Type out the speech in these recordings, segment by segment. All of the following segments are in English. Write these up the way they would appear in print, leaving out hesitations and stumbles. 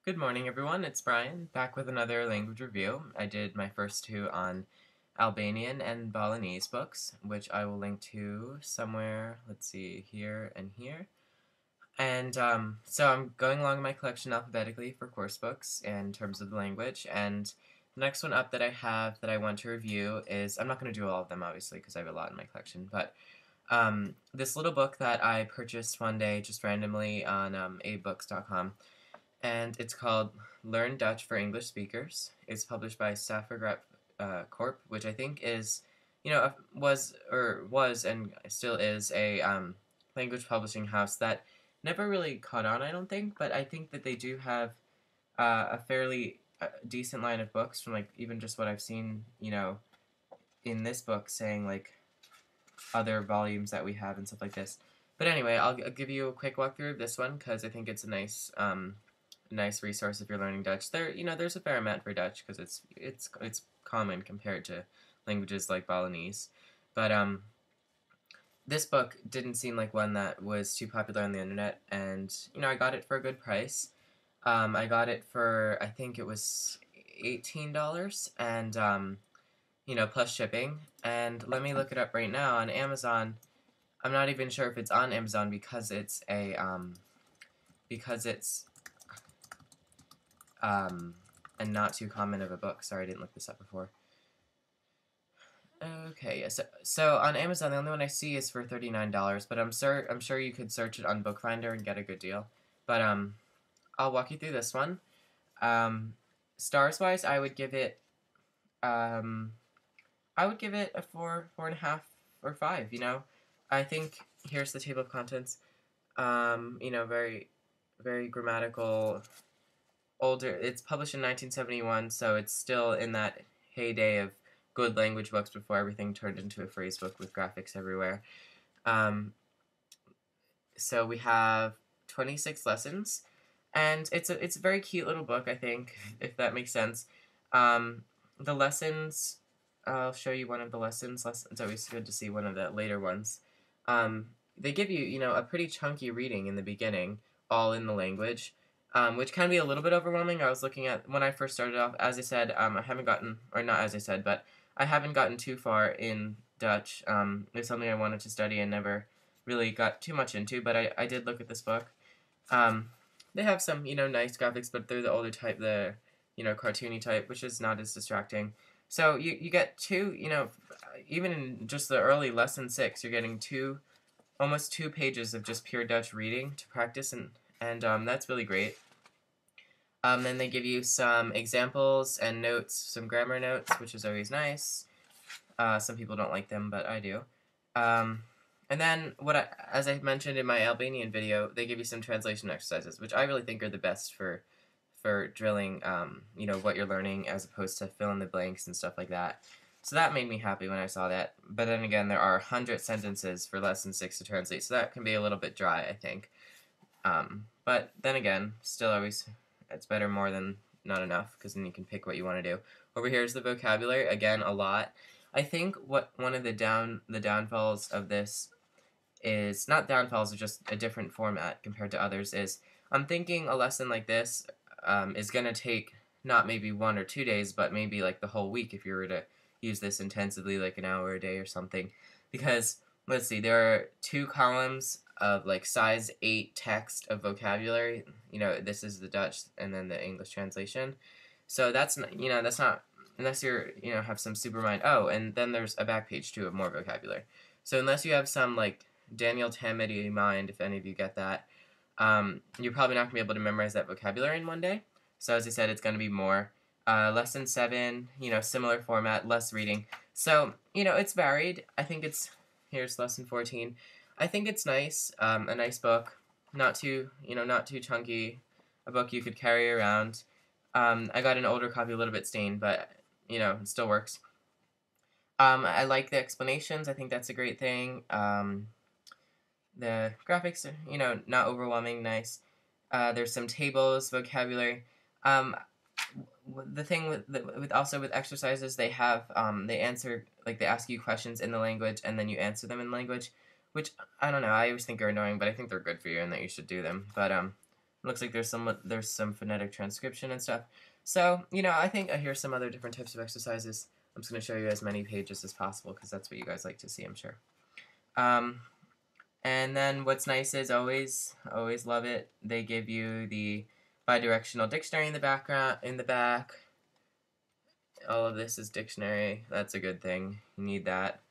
Good morning, everyone. It's Brian, back with another language review. I did my first two on Albanian and Balinese books, which I will link to somewhere, let's see, here and here. And so I'm going along my collection alphabetically for course books in terms of the language, and the next one up that I have that I want to review is, I'm not going to do all of them, obviously, because I have a lot in my collection, but this little book that I purchased one day just randomly on abooks.com, and it's called Learn Dutch for English Speakers. It's published by Stafford Corp, which I think is, was and still is a language publishing house that never really caught on, I don't think, but I think that they do have a fairly decent line of books from, like, even just what I've seen, in this book, saying, like, other volumes that we have and stuff like this. But anyway, I'll give you a quick walkthrough of this one because I think it's a nice resource if you're learning Dutch. There's a fair amount for Dutch because it's common compared to languages like Balinese. But this book didn't seem like one that was too popular on the internet, and I got it for a good price. I got it for, I think it was $18, and plus shipping. And let me look it up right now on Amazon. I'm not even sure if it's on Amazon because it's a not too common of a book. Sorry, I didn't look this up before. Okay, yeah, so on Amazon, the only one I see is for $39, but I'm sure you could search it on Bookfinder and get a good deal. But I'll walk you through this one. Stars wise, I would give it a 4.5 or 5. I think here's the table of contents. Very, very grammatical. Older. It's published in 1971, so it's still in that heyday of good language books before everything turned into a phrase book with graphics everywhere. So we have 26 lessons, and it's a very cute little book, I think, if that makes sense. The lessons, I'll show you one of the lessons. It's always good to see one of the later ones. They give you, a pretty chunky reading in the beginning, all in the language. Which can be a little bit overwhelming. I was looking at, when I first started off, as I said, I haven't gotten, or not as I said, but I haven't gotten too far in Dutch. It's something I wanted to study and never really got too much into, but I did look at this book. They have some, nice graphics, but they're the older type, the, cartoony type, which is not as distracting. So you get two, even in just the early lesson 6, you're getting almost 2 pages of just pure Dutch reading to practice, and that's really great. Then they give you some examples and notes, some grammar notes, which is always nice. Some people don't like them, but I do. And then, as I mentioned in my Albanian video, they give you some translation exercises, which I really think are the best for drilling, what you're learning, as opposed to fill in the blanks and stuff like that. So that made me happy when I saw that. But then again, there are 100 sentences for lesson 6 to translate, so that can be a little bit dry, I think. But then again, still always, it's better more than not enough, because then you can pick what you want to do. Over here is the vocabulary, again, a lot. I think one of the downfalls of this is, not downfalls, of just a different format compared to others, is I'm thinking a lesson like this is going to take not maybe 1 or 2 days, but maybe like the whole week if you were to use this intensively, like an hour a day or something. Because, let's see, there are 2 columns of like size 8 text of vocabulary. This is the Dutch and then the English translation. So that's not, unless you're, have some super mind. Oh, and then there's a back page too of more vocabulary. So unless you have some like Daniel Tamedy mind, if any of you get that, you're probably not going to be able to memorize that vocabulary in one day. So as I said, it's going to be more. Lesson 7, similar format, less reading. So, it's varied. I think here's lesson 14. I think it's nice, a nice book, not too chunky, a book you could carry around. I got an older copy, a little bit stained, but, it still works. I like the explanations. I think that's a great thing. The graphics are, not overwhelming, nice. There's some tables, vocabulary. The thing with exercises, they have, they answer, like, they ask you questions in the language, and then you answer them in language. Which, I don't know, I always think are annoying, but I think they're good for you and that you should do them. But Looks like there's some phonetic transcription and stuff. So, you know, I think here's some other different types of exercises. I'm just going to show you as many pages as possible because that's what you guys like to see, I'm sure. And then what's nice is always love it. They give you the bidirectional dictionary in the back. All of this is dictionary. That's a good thing. You need that.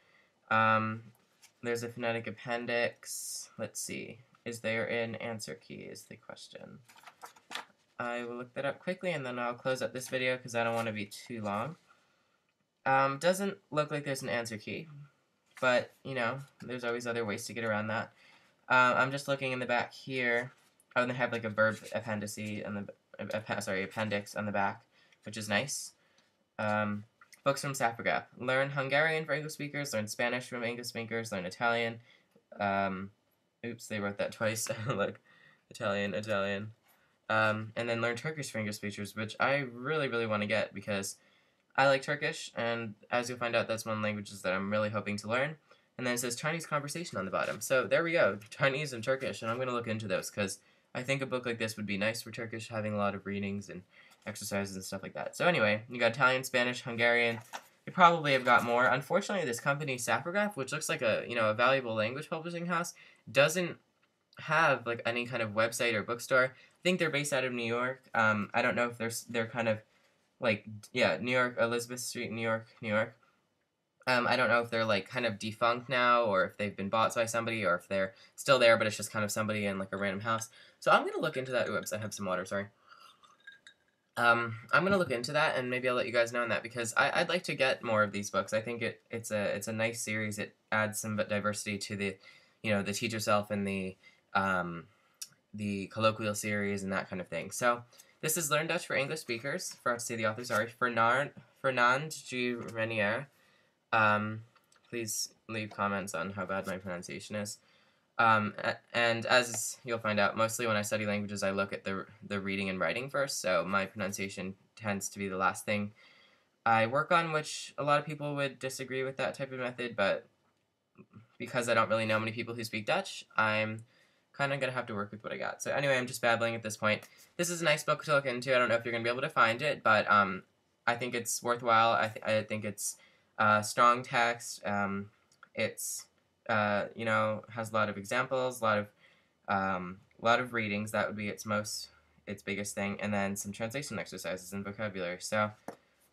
There's a phonetic appendix. Let's see. Is there an answer key is the question. I will look that up quickly and then I'll close up this video because I don't want to be too long. Doesn't look like there's an answer key, but you know, there's always other ways to get around that. I'm just looking in the back here. Oh, and they have like a verb appendix on the back, which is nice. Books from Saprograph. Learn Hungarian for English speakers, learn Spanish from English speakers, learn Italian. Oops, they wrote that twice. Look, Italian. And then learn Turkish for English speakers, which I really want to get because I like Turkish, and as you'll find out, that's one of the languages that I'm really hoping to learn. And then it says Chinese conversation on the bottom. So there we go, Chinese and Turkish, and I'm going to look into those because I think a book like this would be nice for Turkish, having a lot of readings and exercises and stuff like that. So anyway, you got Italian, Spanish, Hungarian. You probably have got more. Unfortunately, this company, Saprograph, which looks like a valuable language publishing house, doesn't have like any kind of website or bookstore. I think they're based out of New York. I don't know if they're kind of like, yeah, New York, Elizabeth Street, New York. I don't know if they're like kind of defunct now, or if they've been bought by somebody, or if they're still there, but it's just kind of somebody in like a random house. So I'm gonna look into that. Oops, I have some water. Sorry. I'm gonna look into that, and maybe I'll let you guys know on that because I'd like to get more of these books. I think it's a nice series. It adds some diversity to the, the Teach Yourself and the colloquial series and that kind of thing. So this is Learn Dutch for English Speakers. Forgot to say the author. Sorry, Fernand G. Renier. Please leave comments on how bad my pronunciation is. And as you'll find out, mostly when I study languages, I look at the reading and writing first, so my pronunciation tends to be the last thing I work on, which a lot of people would disagree with that type of method, but because I don't really know many people who speak Dutch, I'm kind of going to have to work with what I got. So anyway, I'm just babbling at this point. This is a nice book to look into. I don't know if you're going to be able to find it, but I think it's worthwhile. I think it's strong text. It's has a lot of examples, a lot of readings. That would be its biggest thing, and then some translation exercises and vocabulary. So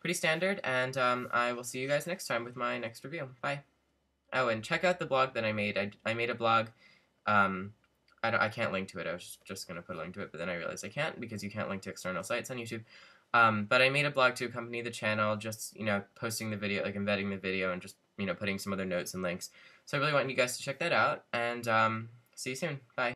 pretty standard, and I will see you guys next time with my next review. Bye. Oh, and check out the blog that I made. I made a blog. I can't link to it. I was just gonna put a link to it, but then I realized I can't because you can't link to external sites on YouTube. But I made a blog to accompany the channel, just posting the video, like embedding the video, and just putting some other notes and links. So I really want you guys to check that out, and see you soon. Bye.